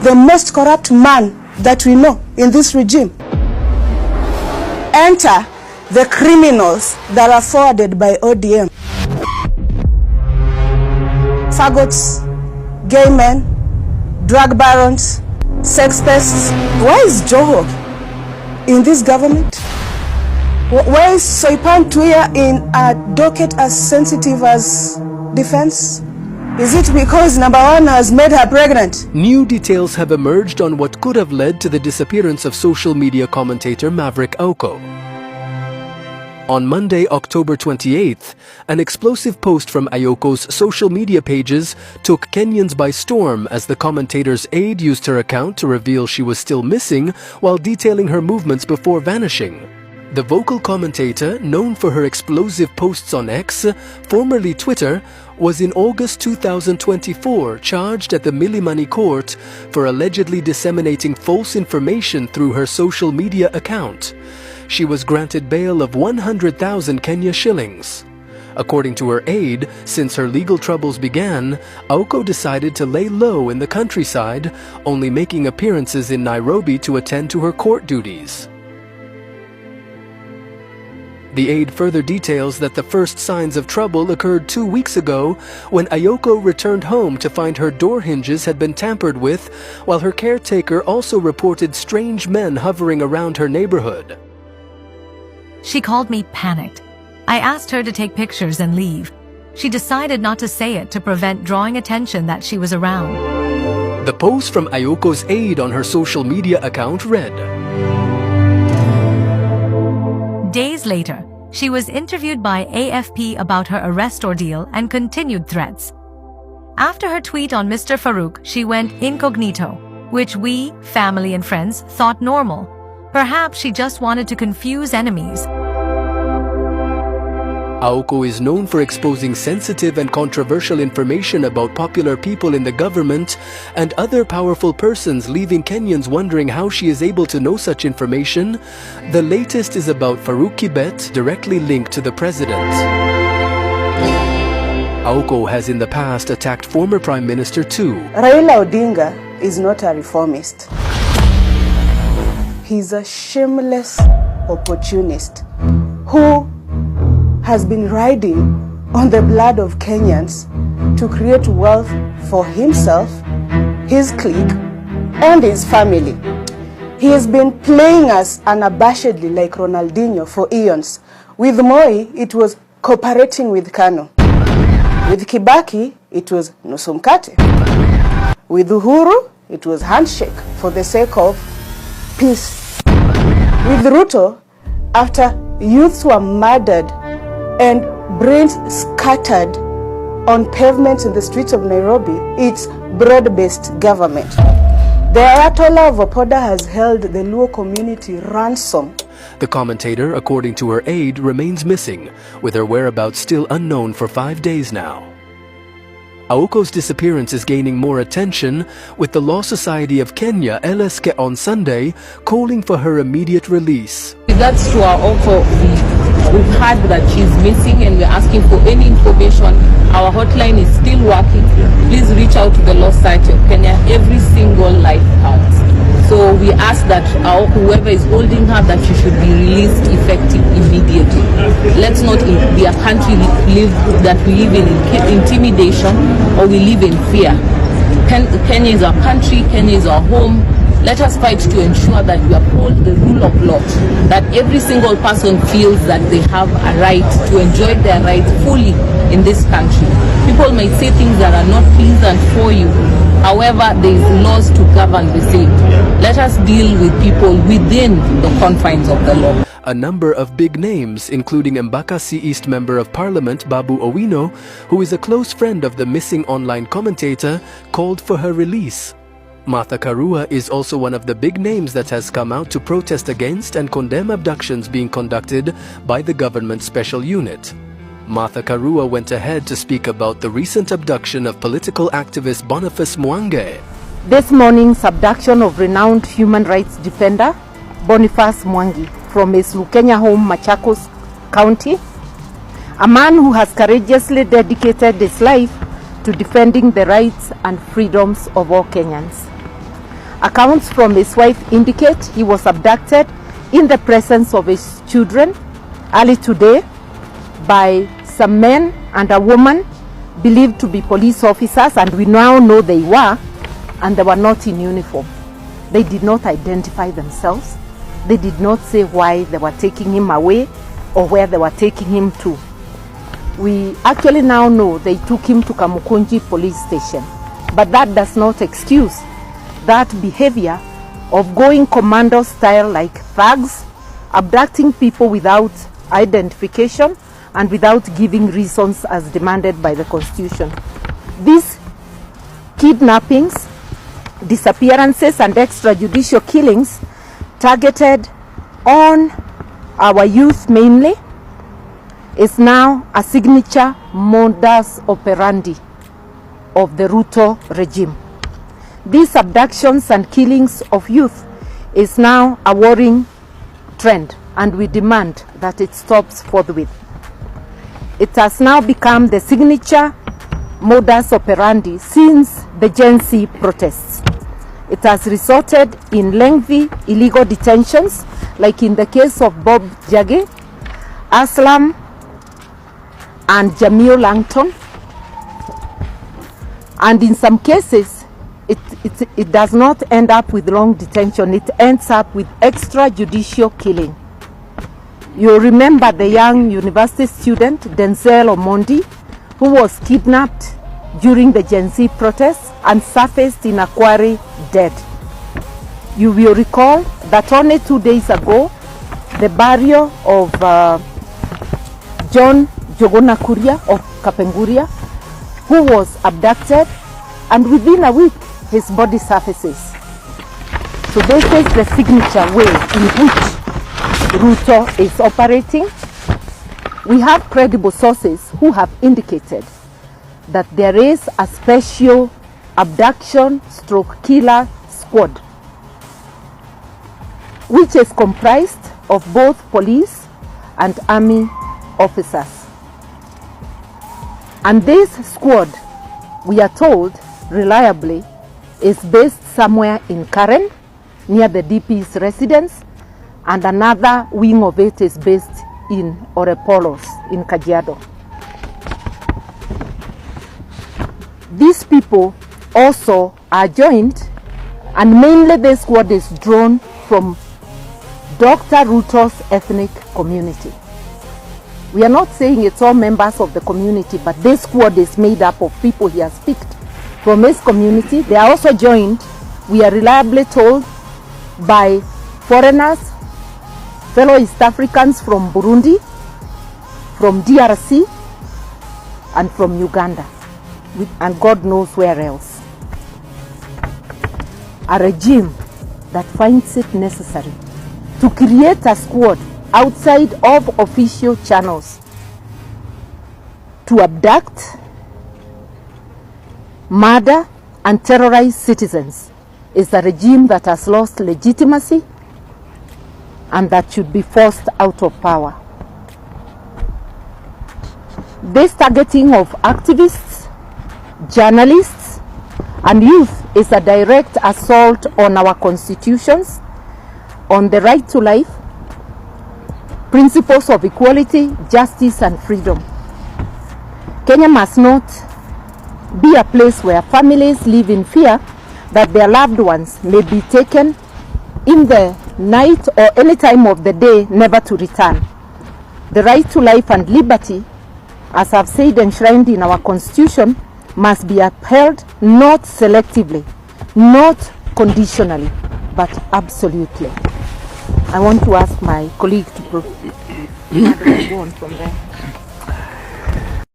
the most corrupt man that we know in this regime. Enter the criminals that are forwarded by ODM. Faggots, gay men, drug barons, sex pests. Why is Joho in this government? Why is Soipan Tuya in a docket as sensitive as defense? Is it because number one has made her pregnant? New details have emerged on what could have led to the disappearance of social media commentator Maverick Aoko. On Monday, October 28th, an explosive post from Aoko's social media pages took Kenyans by storm as the commentator's aide used her account to reveal she was still missing while detailing her movements before vanishing. The vocal commentator, known for her explosive posts on X, formerly Twitter, was in August 2024 charged at the Milimani court for allegedly disseminating false information through her social media account. She was granted bail of 100,000 Kenya shillings. According to her aide, since her legal troubles began, Aoko decided to lay low in the countryside, only making appearances in Nairobi to attend to her court duties. The aide further details that the first signs of trouble occurred 2 weeks ago when Aoko returned home to find her door hinges had been tampered with, while her caretaker also reported strange men hovering around her neighborhood. She called me panicked. I asked her to take pictures and leave. She decided not to say it to prevent drawing attention that she was around. The post from Aoko's aide on her social media account read, Days later, she was interviewed by AFP about her arrest ordeal and continued threats. After her tweet on Mr. Farouk, she went incognito, which we, family and friends, thought normal. Perhaps she just wanted to confuse enemies. Aoko is known for exposing sensitive and controversial information about popular people in the government and other powerful persons, leaving Kenyans wondering how she is able to know such information. The latest is about Farouk Kibet, directly linked to the president. Aoko has in the past attacked former Prime Minister too. Raila Odinga is not a reformist. He's a shameless opportunist who has been riding on the blood of Kenyans to create wealth for himself, his clique, and his family. He has been playing us unabashedly like Ronaldinho for eons. With Moi, it was cooperating with Kanu. With Kibaki, it was nusu mkate. With Uhuru, it was handshake for the sake of peace. With Ruto, after youths were murdered and brains scattered on pavements in the streets of Nairobi, it's broad-based government. The Ayatollah of Opoda has held the Luo community ransom. The commentator, according to her aide, remains missing, with her whereabouts still unknown for 5 days now. Aoko's disappearance is gaining more attention, with the Law Society of Kenya, LSK, on Sunday calling for her immediate release. With regards to Aoko, we've heard that she's missing and we're asking for any information. Our hotline is still working. Please reach out to the Law Society of Kenya. Every single life counts. So we ask that whoever is holding her, that she should be released effective immediately. Let's not be a country that we live in intimidation or we live in fear. Kenya is our country, Kenya is our home. Let us fight to ensure that we uphold the rule of law, that every single person feels that they have a right to enjoy their rights fully in this country. People may say things that are not pleasant for you. However, there is laws to govern the same. Let us deal with people within the confines of the law. A number of big names, including Embakasi East Member of Parliament Babu Owino, who is a close friend of the missing online commentator, called for her release. Martha Karua is also one of the big names that has come out to protest against and condemn abductions being conducted by the government special unit. Martha Karua went ahead to speak about the recent abduction of political activist Boniface Mwangi. This morning's abduction of renowned human rights defender Boniface Mwangi from his Kenya home, Machakos County, a man who has courageously dedicated his life to defending the rights and freedoms of all Kenyans. Accounts from his wife indicate he was abducted in the presence of his children early today by some men and a woman believed to be police officers, and we now know they were, and they were not in uniform. They did not identify themselves. They did not say why they were taking him away or where they were taking him to. We actually now know they took him to Kamukunji police station, but that does not excuse that behavior of going commando style like thugs, abducting people without identification and without giving reasons as demanded by the Constitution. These kidnappings, disappearances and extrajudicial killings targeted on our youth mainly is now a signature modus operandi of the Ruto regime. These abductions and killings of youth is now a worrying trend, and we demand that it stops forthwith. It has now become the signature modus operandi since the Gen Z protests. It has resulted in lengthy illegal detentions, like in the case of Bob Jage, Aslam, and Jamil Langton. And in some cases, it does not end up with long detention. It ends up with extrajudicial killing. You remember the young university student, Denzel Omondi, who was kidnapped during the Gen Z protests and surfaced in a quarry dead. You will recall that only 2 days ago, the burial of John Jogona Kuria of Kapenguria, who was abducted, and within a week, his body surfaces. So this is the signature way in which Ruto is operating. We have credible sources who have indicated that there is a special abduction stroke killer squad, which is comprised of both police and army officers. And this squad, we are told reliably, is based somewhere in Karen, near the DP's residence, and another wing of it is based in Orepolos, in Kajiado. These people also are joined, and mainly this squad is drawn from Dr. Ruto's ethnic community. We are not saying it's all members of the community, but this squad is made up of people he has picked from his community. They are also joined, we are reliably told, by foreigners, fellow East Africans from Burundi, from DRC, and from Uganda, and God knows where else. A regime that finds it necessary to create a squad outside of official channels to abduct, murder, and terrorize citizens is a regime that has lost legitimacy and that should be forced out of power. This targeting of activists, journalists, and youth is a direct assault on our constitutions, on the right to life, principles of equality, justice, and freedom. Kenya must not be a place where families live in fear that their loved ones may be taken in the night or any time of the day, never to return. The right to life and liberty, as I've said, enshrined in our constitution, must be upheld not selectively, not conditionally, but absolutely. I want to ask my colleague to go on from there.